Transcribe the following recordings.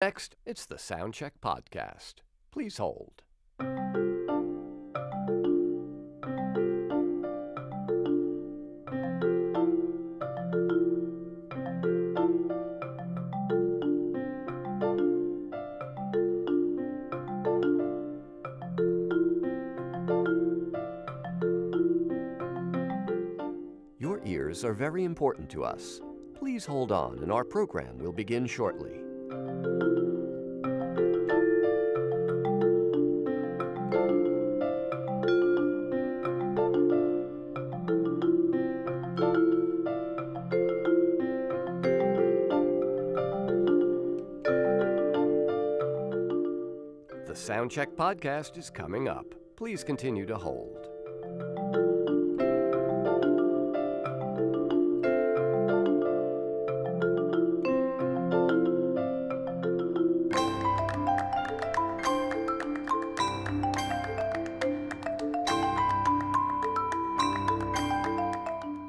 Next, it's the Soundcheck Podcast. Please hold. Your ears are very important to us. Please hold on, and our program will begin shortly. The Soundcheck Podcast is coming up. Please continue to hold.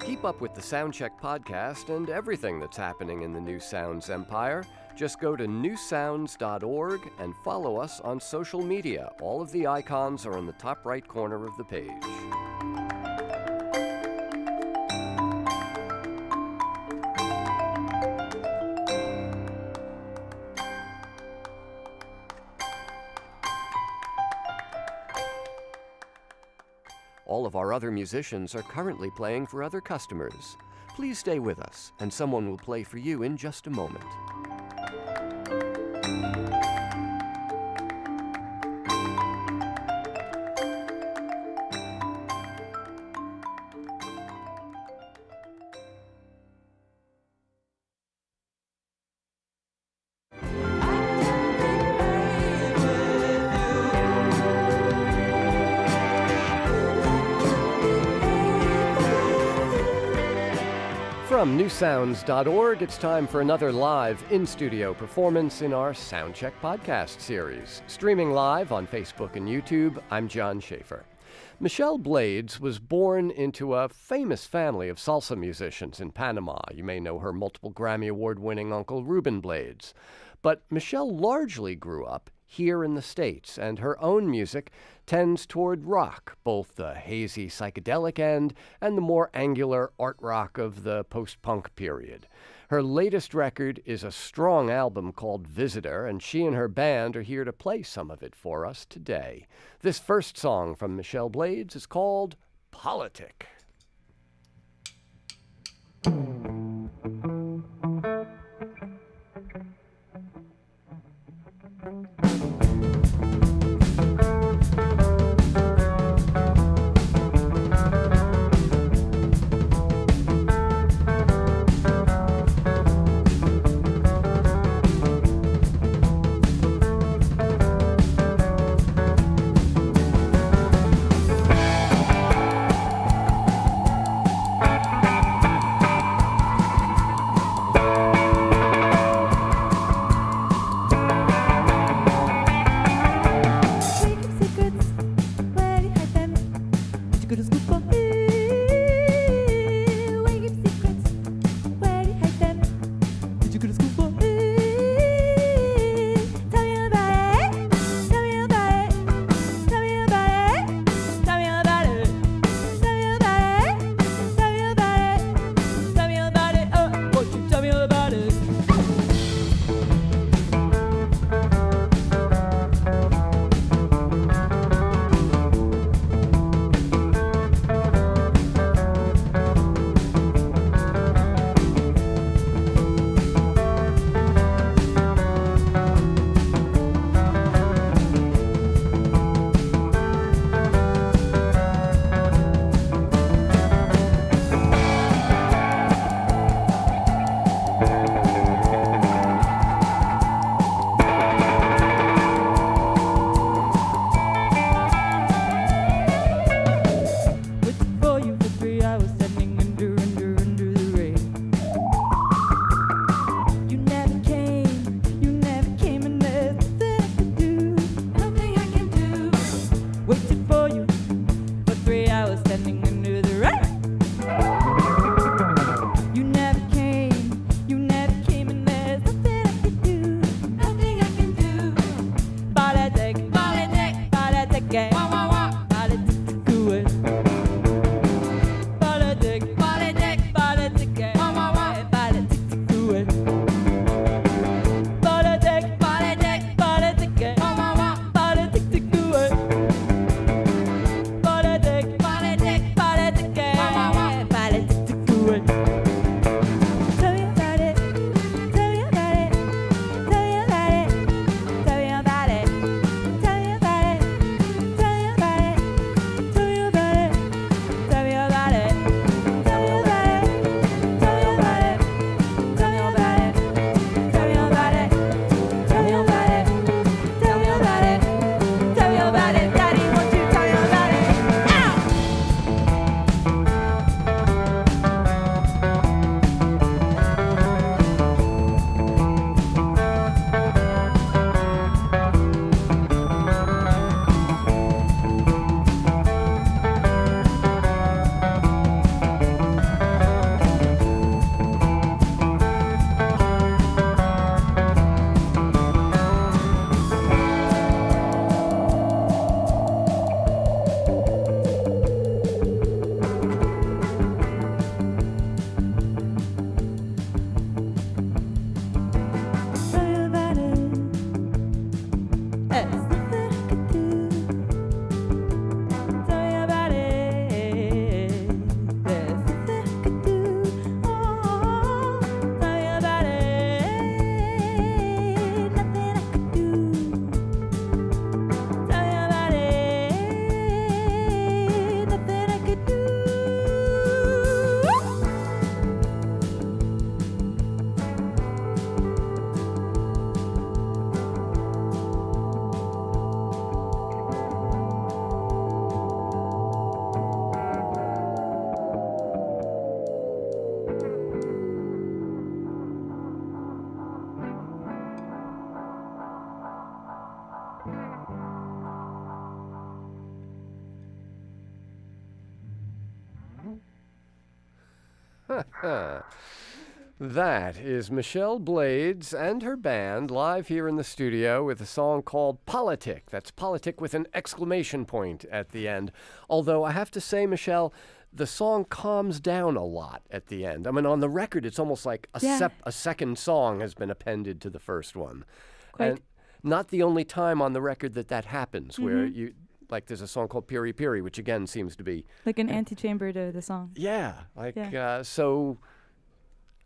Keep up with the Soundcheck Podcast and everything that's happening in the New Sounds empire. Just go to newsounds.org and follow us on social media. All of the icons are in the top right corner of the page. All of our other musicians are currently playing for other customers. Please stay with us, and someone will play for you in just a moment. From newsounds.org, it's time for another live in-studio performance in our Soundcheck Podcast series. Streaming live on Facebook and YouTube, I'm John Schaefer. Michelle Blades was born into a famous family of salsa musicians in Panama. You may know her multiple Grammy Award-winning uncle Ruben Blades. But Michelle largely grew up here in the States, and her own music tends toward rock, both the hazy psychedelic end and the more angular art rock of the post-punk period. Her latest record is a strong album called Visitor, and she and her band are here to play some of it for us today. This first song from Michelle Blades is called Politic. That is Michelle Blades and her band live here in the studio with a song called Politic. That's Politic with an exclamation point at the end. Although I have to say, Michelle, the song calms down a lot at the end. I mean, on the record, it's almost like a second song has been appended to the first one. Quite. And not the only time on the record that happens, where you... Like there's a song called Piri Piri, which again seems to be... Like an antechamber to the song. Yeah. So,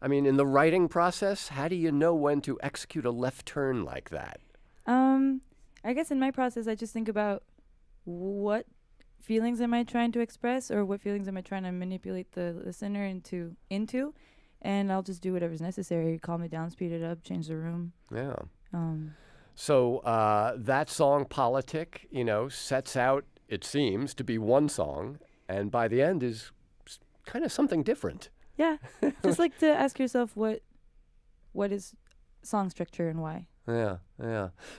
I mean, in the writing process, how do you know when to execute a left turn like that? I guess in my process, I just think about what feelings am I trying to express, or what feelings am I trying to manipulate the listener into, and I'll just do whatever's necessary. Calm it down, speed it up, change the room. Yeah. So that song, Politic, sets out, it seems, to be one song, and by the end is kind of something different. Yeah, just like to ask yourself what is song structure and why. Yeah.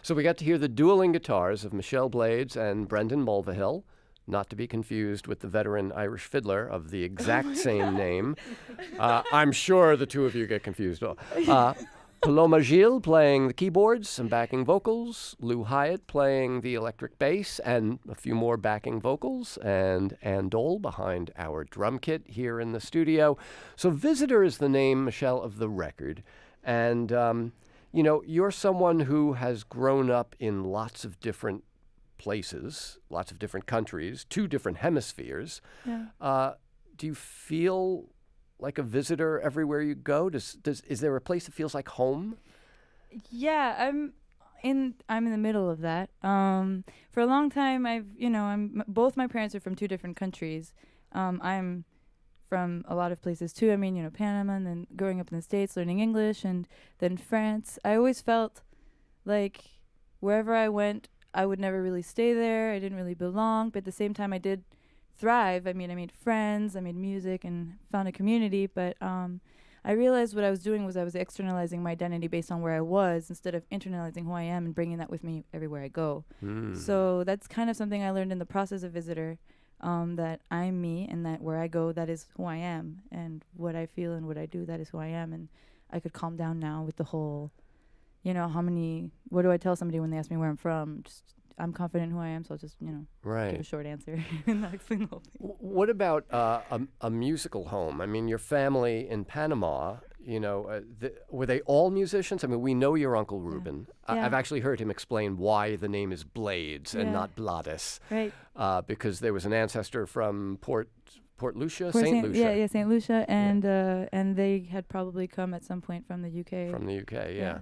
So we got to hear the dueling guitars of Michelle Blades and Brendan Mulvihill, not to be confused with the veteran Irish fiddler of the exact same name. I'm sure the two of you get confused. Paloma Gil playing the keyboards and backing vocals, Lou Hyatt playing the electric bass and a few more backing vocals, and Ann Dole behind our drum kit here in the studio. So Visitor is the name, Michelle, of the record. And, you're someone who has grown up in lots of different places, lots of different countries, 2 different hemispheres. Yeah. Do you feel like a visitor everywhere you go? Is there a place that feels like home? Yeah, I'm in the middle of that. For a long time, both my parents are from 2 different countries. I'm from a lot of places too. I mean, Panama, and then growing up in the States, learning English, and then France. I always felt like wherever I went, I would never really stay there. I didn't really belong, but at the same time, I did thrive. I made friends, I made music, and found a community, but I realized what I was doing was I was externalizing my identity based on where I was instead of internalizing who I am and bringing that with me everywhere I go. So that's kind of something I learned in the process of Visitor, that I'm me, and that where I go, that is who I am, and what I feel and what I do, that is who I am. And I could calm down now with the whole, what do I tell somebody when they ask me where I'm from? Just I'm confident in who I am, so I'll just, give Right. a short answer and not explain the whole thing. What about a musical home? I mean, your family in Panama, were they all musicians? I mean, we know your Uncle Ruben. Yeah. I've actually heard him explain why the name is Blades and Yeah. not Blades. Right. Because there was an ancestor from Port Lucia, Port St. Lucia. Yeah, St. Lucia, and they had probably come at some point from the UK. From the UK, yeah. Yeah.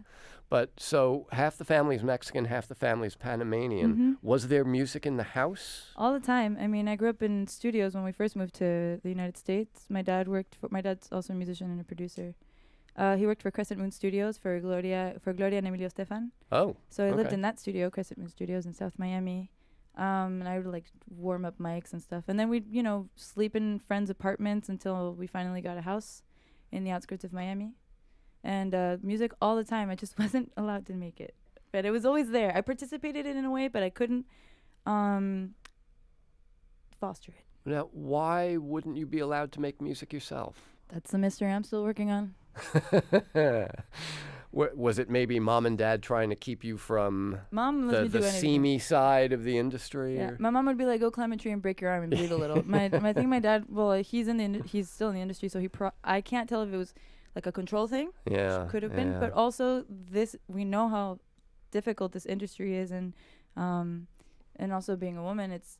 But so half the family's Mexican, half the family's Panamanian. Mhm. Was there music in the house? All the time. I mean, I grew up in studios when we first moved to the United States. My dad's also a musician and a producer. He worked for Crescent Moon Studios for Gloria and Emilio Stefan. Oh, So I lived okay. in that studio, Crescent Moon Studios in South Miami. And I would like warm up mics and stuff. And then we'd, sleep in friends' apartments until we finally got a house in the outskirts of Miami. And music all the time. I just wasn't allowed to make it. But it was always there. I participated in it in a way, but I couldn't foster it. Now, why wouldn't you be allowed to make music yourself? That's the mystery I'm still working on. Was it maybe mom and dad trying to keep you from Mom lets me do the anything. seamy side of the industry? Yeah, or- my mom would be like, "Go climb a tree and break your arm and bleed a little." My dad. Well, he's he's still in the industry, so I can't tell if it was like a control thing. Yeah, Could have been, yeah. but also we know how difficult this industry is, and also being a woman, it's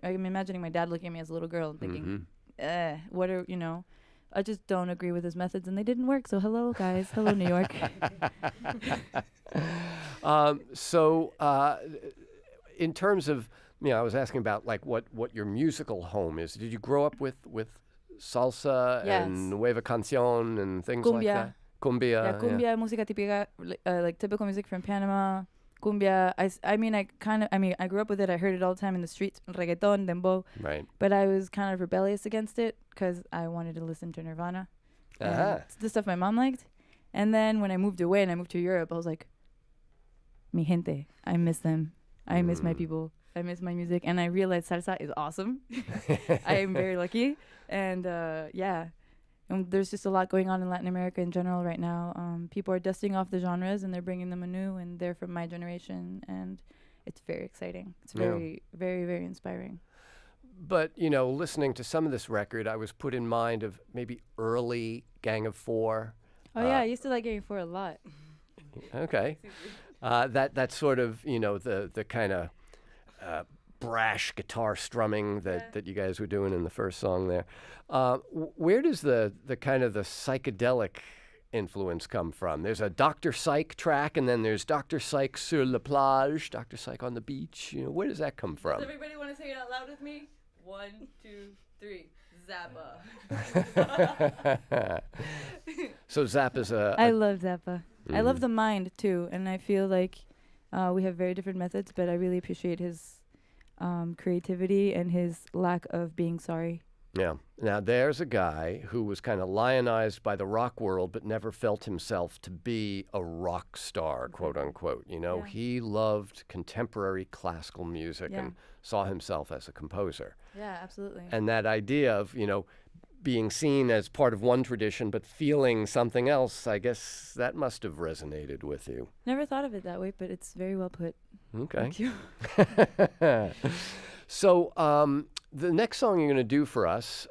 I'm imagining my dad looking at me as a little girl and thinking, what are I just don't agree with his methods, and they didn't work. So hello, guys. Hello, New York. In terms of, I was asking about like what your musical home is. Did you grow up with salsa Yes. and nueva canción and things like Cumbia. that? Cumbia. Yeah, cumbia, música típica, like typical music from Panama. Cumbia. I grew up with it. I heard it all the time in the streets. Reggaeton, dembow. Right. But I was kind of rebellious against it because I wanted to listen to Nirvana. It's the stuff my mom liked. And then when I moved away and I moved to Europe, I was like, mi gente. I miss them. I miss my people. I miss my music. And I realized salsa is awesome. I am very lucky. And and there's just a lot going on in Latin America in general right now. People are dusting off the genres and they're bringing them anew, and they're from my generation, and it's very exciting. It's very, very, very inspiring. But, listening to some of this record, I was put in mind of maybe early Gang of Four. Oh, yeah, I used to like Gang of Four a lot. Okay. That sort of, the kind of brash guitar strumming that you guys were doing in the first song there. Where does the kind of the psychedelic influence come from? There's a Dr. Psych track, and then there's Dr. Psych sur la plage, Dr. Psych on the beach. Where does that come from? Does everybody want to say it out loud with me? 1, 2, 3. Zappa. So Zappa's I love Zappa. I love the mind, too, and I feel like we have very different methods, but I really appreciate his creativity and his lack of being sorry. Yeah. Now, there's a guy who was kind of lionized by the rock world, but never felt himself to be a rock star, quote unquote. He loved contemporary classical music and saw himself as a composer. Yeah, absolutely. And that idea of, being seen as part of one tradition, but feeling something else, I guess that must have resonated with you. Never thought of it that way, but it's very well put. Okay. Thank you. So, the next song you're going to do for us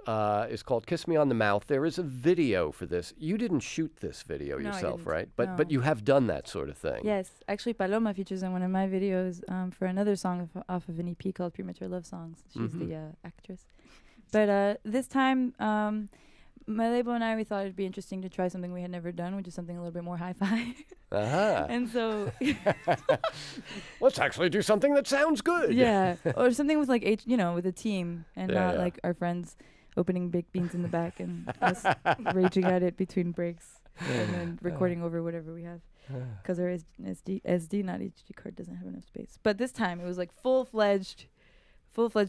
is called Kiss Me on the Mouth. There is a video for this. You didn't shoot this video No, I yourself, didn't. right? No. But you have done that sort of thing. Yes, actually, Paloma features in one of my videos for another song off of an EP called Premature Love Songs. She's the actress. But this time, my label and we thought it'd be interesting to try something we had never done, which is something a little bit more hi-fi. Uh-huh. And so... Let's actually do something that sounds good. Yeah, or something with like with a team and not Yeah. like our friends opening baked beans in the back and us raging at it between breaks and then recording over whatever we have because our SD not HD card doesn't have enough space. But this time it was like full-fledged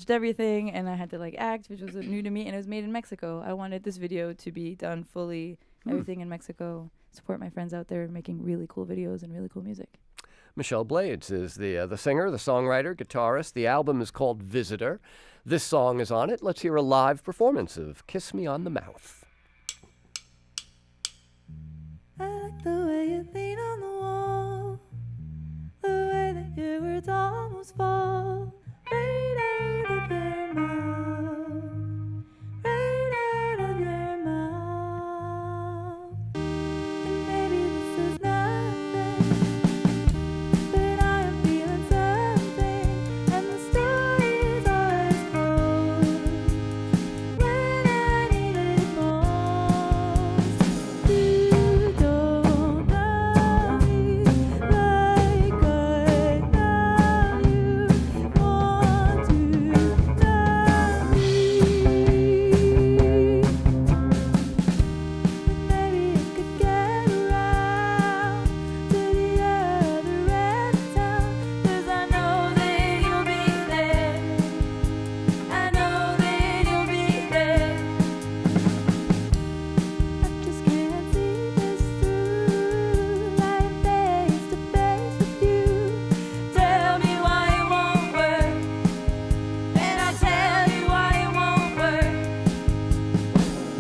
everything, and I had to like act, which was new to me, and it was made in Mexico. I wanted this video to be done fully, everything in Mexico. Support my friends out there making really cool videos and really cool music. Michelle Blades is the singer, the songwriter, guitarist. The album is called Visitor. This song is on it. Let's hear a live performance of Kiss Me on the Mouth. I like the way you lean on the wall, the way that your words almost fall right out of your mouth, right out of your mouth. And maybe this is nothing, but I am feeling something, and the story is always closed when I need it most. You don't know me like I know you want to know me. Maybe I could get around to the other end of town, 'cause I know that you'll be there. I know that you'll be there. I just can't see this through, lying face to face with you. Tell me why it won't work, and I'll tell you why it won't work.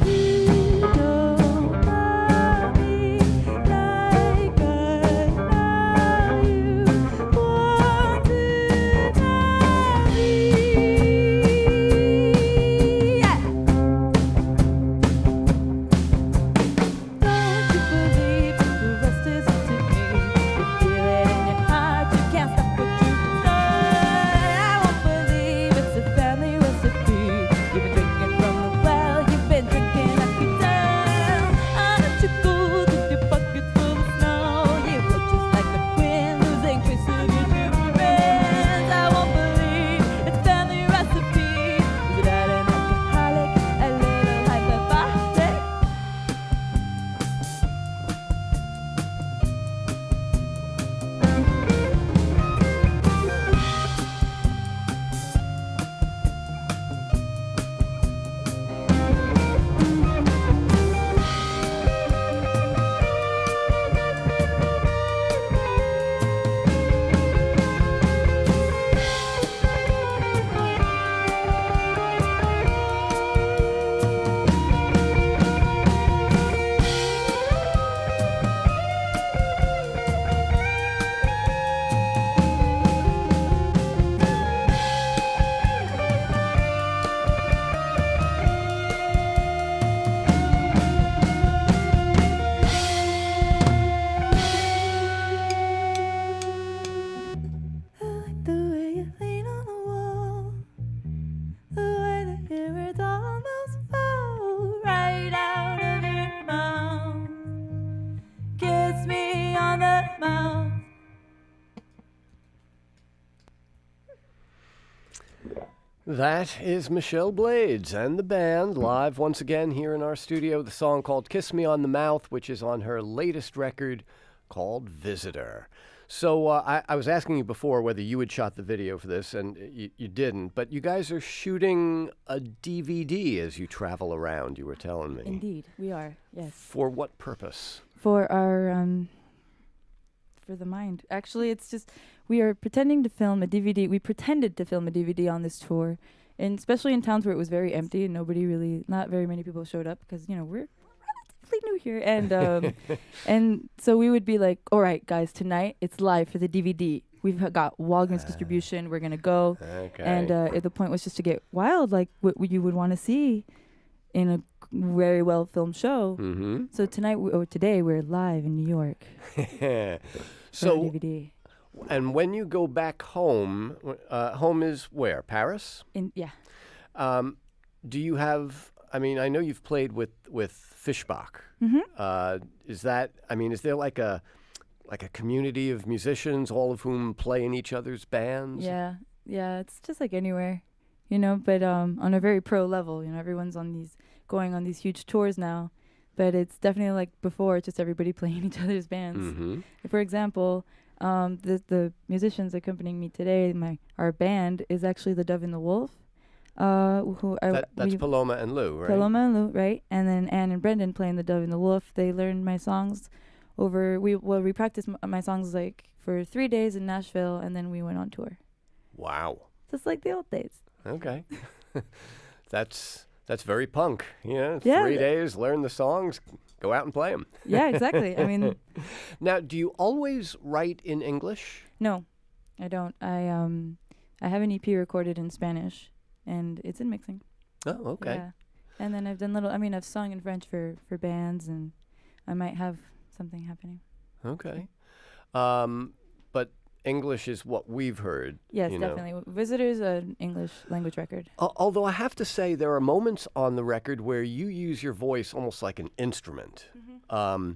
You don't know me like I know you want to know me. Yeah. Don't you believe that the rest is up to me? You feel it in your heart, you can't stop what you've done. I won't believe it's a family recipe. You've been drinking from the well, you've been drinking up your down. Aren't you cool with your pockets full of snow? You look just like a queen, losing trace of your true friends. I won't believe it's family recipe. Without an alcoholic, a little hyperbolic. I like the way you lean on the wall, the way that your words almost fall right out of your mouth. Kiss me on the mouth. That is Michelle Blades and the band live once again here in our studio. The song called Kiss Me on the Mouth, which is on her latest record called Visitor. So I was asking you before whether you had shot the video for this, and you didn't. But you guys are shooting a DVD as you travel around, you were telling me. Indeed, we are. Yes. For what purpose? For our for the mind. Actually, it's just we are pretending to film a DVD. We pretended to film a DVD on this tour, and especially in towns where it was very empty and not very many people showed up because we're relatively new here, and and so we would be like, all right, guys, tonight it's live for the DVD. We've got Walgreens distribution. We're gonna go, Okay. and the point was just to get wild, like what you would want to see in a very well filmed show. Mm-hmm. So today we're live in New York. So, DVD. and when you go back home, home is where? Paris? Do you have? I mean, I know you've played with Fishbach. Mm-hmm. Is there like a community of musicians, all of whom play in each other's bands? Yeah, it's just like anywhere, but on a very pro level, everyone's going on these huge tours now, but it's definitely like before, it's just everybody playing each other's bands. Mm-hmm. For example, the musicians accompanying me today, our band is actually the Dove and the Wolf. That's Paloma and Lou, right? Paloma and Lou, right? And then Anne and Brendan playing the Dove and the Wolf. They learned my songs we practiced my songs like for 3 days in Nashville, and then we went on tour. Wow. Just like the old days. Okay. That's very punk. 3 days, learn the songs, go out and play them. Yeah, exactly. I mean, now, do you always write in English? No, I don't. I have an EP recorded in Spanish, and it's in mixing. Oh, okay. Yeah. And then I've done I've sung in French for bands, and I might have something happening. Okay. But English is what we've heard. Yes, definitely. Visitor's an English language record. Although I have to say, there are moments on the record where you use your voice almost like an instrument. Mm-hmm.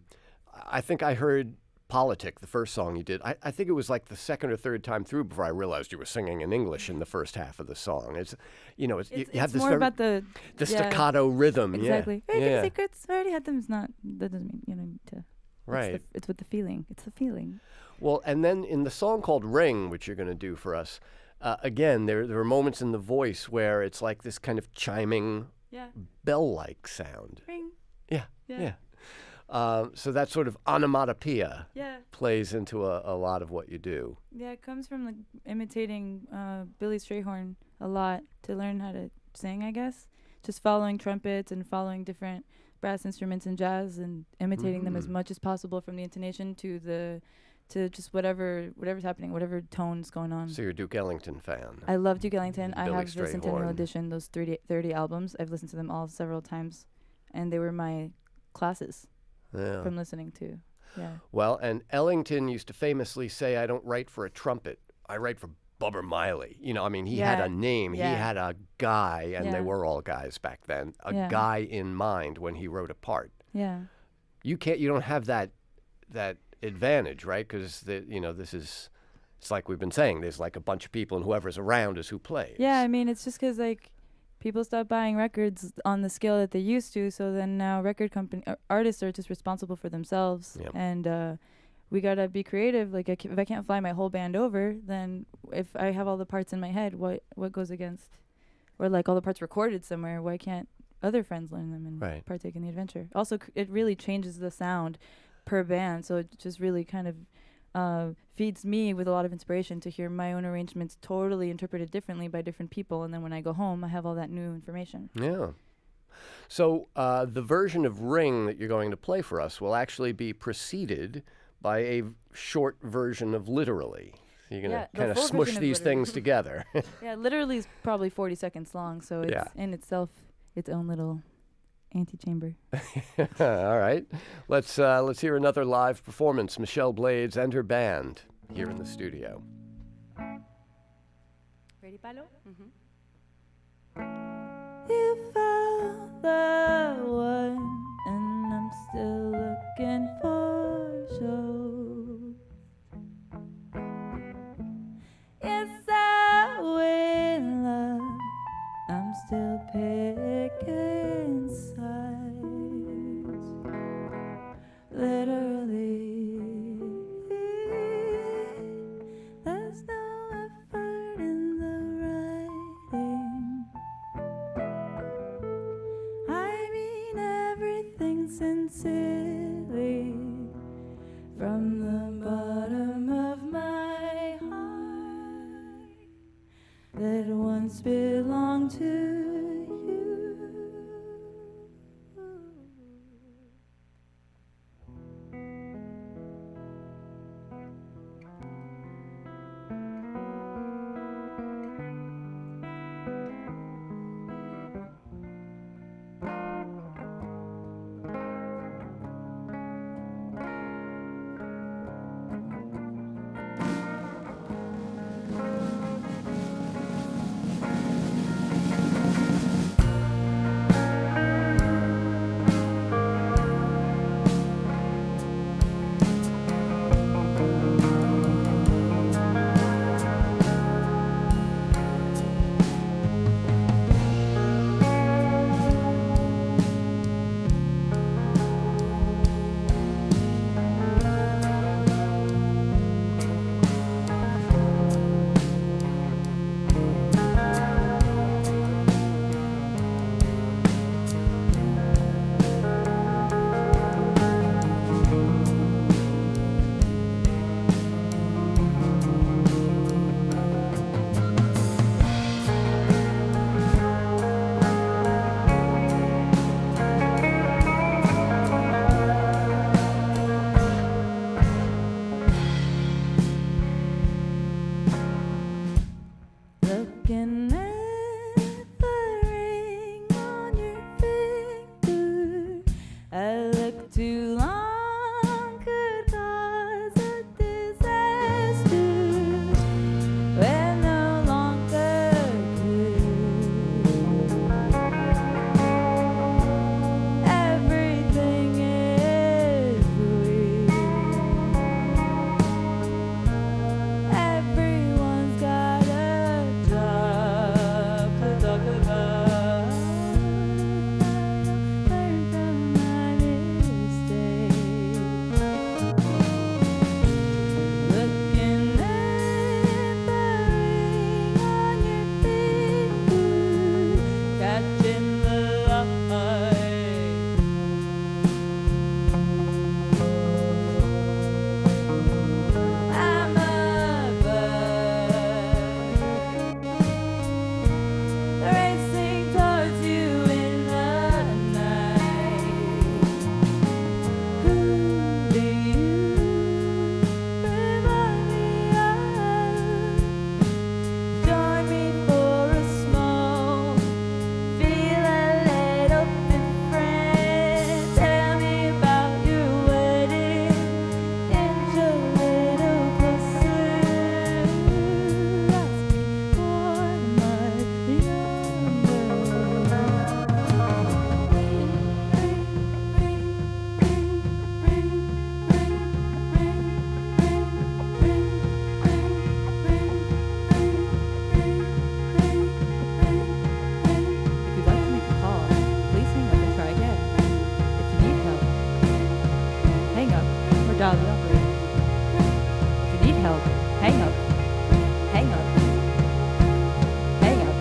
I think I heard Politic, the first song you did. I think it was like the second or third time through before I realized you were singing in English in the first half of the song. It's you have this more about the staccato rhythm. Exactly. Yeah. Secrets. I already had them. That doesn't mean to. Right. It's with the feeling. It's the feeling. Well, and then in the song called Ring, which you're going to do for us, again, there are moments in the voice where it's like this kind of chiming, bell-like sound. Ring. Yeah. So that sort of onomatopoeia plays into a lot of what you do. Yeah, it comes from like imitating Billy Strayhorn a lot to learn how to sing, I guess. Just following trumpets and following different brass instruments in jazz and imitating them as much as possible, from the intonation to just whatever's happening, whatever tone's going on. So you're a Duke Ellington fan. I love Duke Ellington. I Billy have the Centennial Edition, those 30 albums. I've listened to them all several times, and they were my classes from listening to. Yeah. Well, and Ellington used to famously say, "I don't write for a trumpet. I write for Bubber Miley." He had a name. Yeah. He had a guy, and they were all guys back then, a guy in mind when he wrote a part. Yeah. You don't have that advantage, right? Because it's like we've been saying, there's like a bunch of people, and whoever's around is who plays. Yeah, I mean, it's just because like people stopped buying records on the scale that they used to, so then now artists are just responsible for themselves. Yep. And we gotta be creative. Like if I can't fly my whole band over, then if I have all the parts in my head, what goes against, or like all the parts recorded somewhere, why can't other friends learn them and partake in the adventure? Also, it really changes the sound per band, so it just really kind of feeds me with a lot of inspiration to hear my own arrangements totally interpreted differently by different people, and then when I go home, I have all that new information. Yeah. So the version of Ring that you're going to play for us will actually be preceded by a short version of Literally. You're going to kind of smush these things together. Yeah, Literally is probably 40 seconds long, so it's in itself its own little antechamber. All right. Let's hear another live performance. Michelle Blades and her band here in the studio. Ready, Palo? You found the one, and I'm still looking for shows. Yes, I will love. I'm still picking sides. Literally, there's no effort in the writing. I mean everything sincerely from the bottom of my heart that once belonged to you. Looking at the ring on your finger, I look too long could cause a disaster. We're no longer good. Everything is weird. Everyone's got a job to talk about. Learn from my mistakes. Looking at the ring on your finger, catching the light. I'm a bird racing towards you in the night. Who do you remind me of? Join me for a smoke. Feel a little different. Tell me about your wedding. Inch a little closer. Ask me for my If you'd like to make a call, please hang up and try again. If you need help, hang up or dial the operator. If you need help, hang up, hang up, hang up.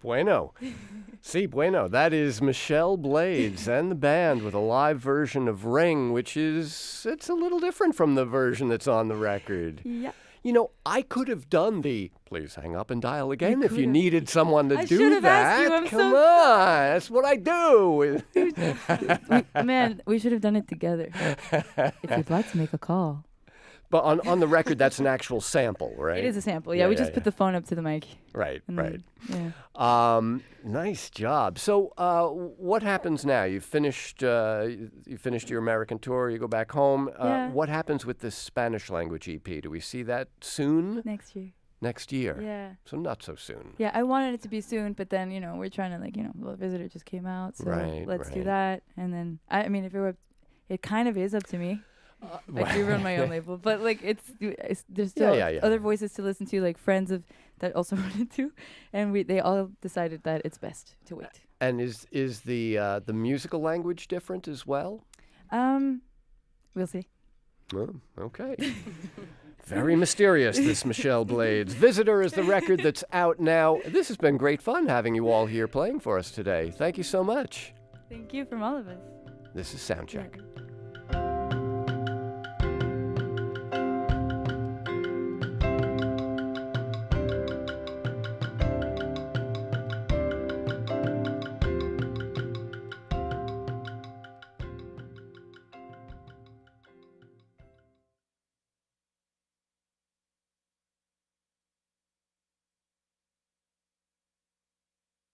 Bueno. Si, bueno. That is Michelle Blades and the band with a live version of Ring, which is, it's a little different from the version that's on the record. Yeah. You know, I could have done the please hang up and dial again You if you could've. needed someone to I do should've that. asked you, I'm Come so on. That's what I do. Man, we should have done it together. If you'd like to make a call. But on the record, that's an actual sample, right? It is a sample. Yeah, we just put the phone up to the mic. Right, and right. then- yeah. Nice job. So, what happens now? You finished your American tour. You go back home. Yeah. What happens with this Spanish language EP? Do we see that soon? Next year. next year. Yeah. So not so soon. Yeah, I wanted it to be soon, but then, we're trying to, The Visitor just came out, so let's do that. And then, I mean, it kind of is up to me. I do run my own label, but there's still other voices to listen to, like friends that also wanted to, and they all decided that it's best to wait. And is the musical language different as well? We'll see. Oh, okay. Very mysterious, this Michelle Blades. Visitor is the record that's out now. This has been great fun having you all here playing for us today. Thank you so much. Thank you from all of us. This is Soundcheck.